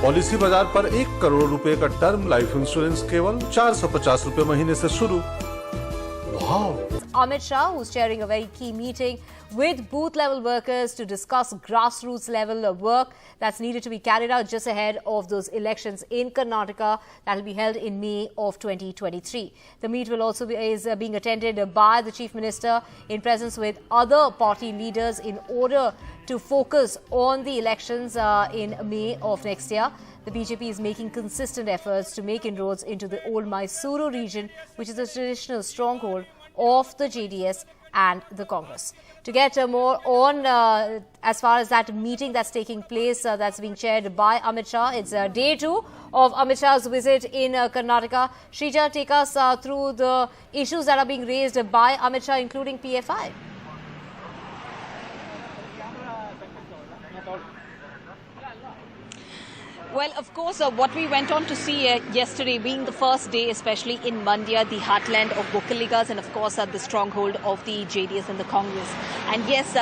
Policy बाजार पर 1 करोड़ रुपए का टर्म लाइफ इंश्योरेंस केवल 450 रुपए महीने से शुरू। Wow. Amit Shah, who's chairing a very key meeting with booth-level workers to discuss grassroots-level work that's needed to be carried out just ahead of those elections in Karnataka that will be held in May of 2023. The meet will also is being attended by the Chief Minister in presence with other party leaders in order to focus on the elections in May of next year. The BJP is making consistent efforts to make inroads into the old Mysuru region, which is a traditional stronghold of the JDS and the Congress. To get more on as far as that meeting that's taking place, that's being chaired by Amit Shah. It's day 2 of Amit Shah's visit in Karnataka. Shrija, take us through the issues that are being raised by Amit Shah, including PFI. Well, of course, what we went on to see yesterday being the first day, especially in Mandya, the heartland of Vokaligas, and of course the stronghold of the JDS and the Congress. And yes,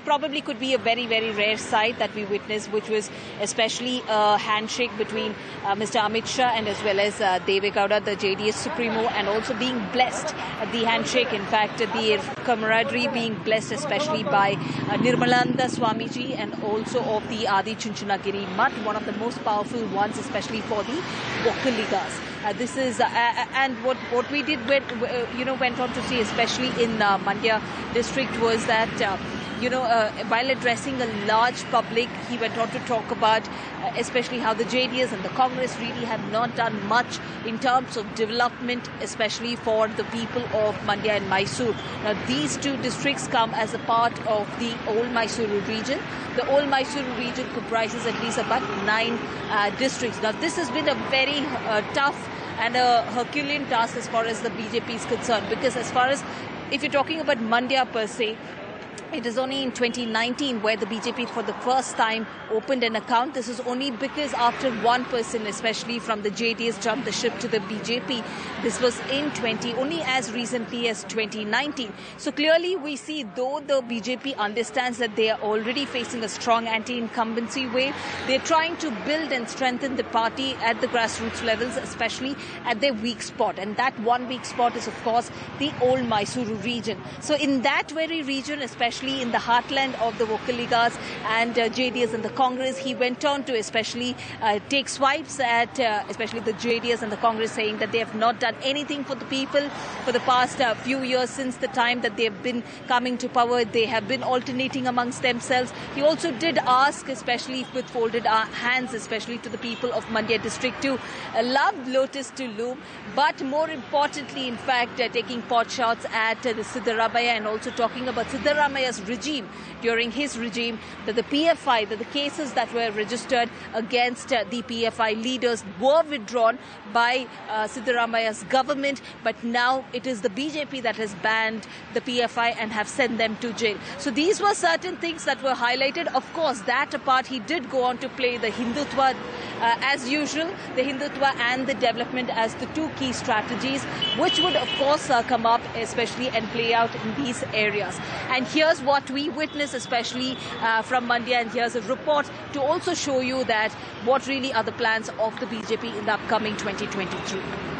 probably could be a very, very rare sight that we witnessed, which was especially a handshake between Mr. Amit Shah and as well as Deve Gowda, the JDS Supremo, and also being blessed at the handshake. In fact, the camaraderie being blessed especially by Nirmalananda Swamiji and also of the Adi Chunchanagiri Mutt, one of the most powerful ones, especially for the Vokaligas. This is and what we did went on to see, especially in Mandya district, was that while addressing a large public, he went on to talk about especially how the JDS and the Congress really have not done much in terms of development, especially for the people of Mandya and Mysuru. Now, these two districts come as a part of the old Mysuru region. The old Mysuru region comprises at least about 9 districts. Now, this has been a very tough and a Herculean task as far as the BJP is concerned, because as far as if you're talking about Mandya per se, it is only in 2019 where the BJP for the first time opened an account. This is only because after one person, especially from the JDS, jumped the ship to the BJP. This was in only as recently as 2019. So clearly we see, though the BJP understands that they are already facing a strong anti-incumbency wave, they're trying to build and strengthen the party at the grassroots levels, especially at their weak spot. And that one weak spot is, of course, the old Mysuru region. So in that very region, especially in the heartland of the Vokaligas and JDS and the Congress, he went on to especially take swipes at especially the JDS and the Congress, saying that they have not done anything for the people for the past few years. Since the time that they have been coming to power, they have been alternating amongst themselves. He also did ask, especially with folded hands, especially to the people of Mandya district, to love lotus to loom, but more importantly, in fact, taking pot shots at the Siddaramaiah and also talking about Siddaramaiah's regime, during his regime, that the PFI, that the cases that were registered against the PFI leaders were withdrawn by Siddaramaiah's government, but now it is the BJP that has banned the PFI and have sent them to jail. So these were certain things that were highlighted. Of course, that apart, he did go on to play the Hindutva as usual, the Hindutva and the development as the two key strategies, which would of course come up especially and play out in these areas. And here's what we witness, especially from Mandya, and here's a report to also show you that what really are the plans of the BJP in the upcoming 2023.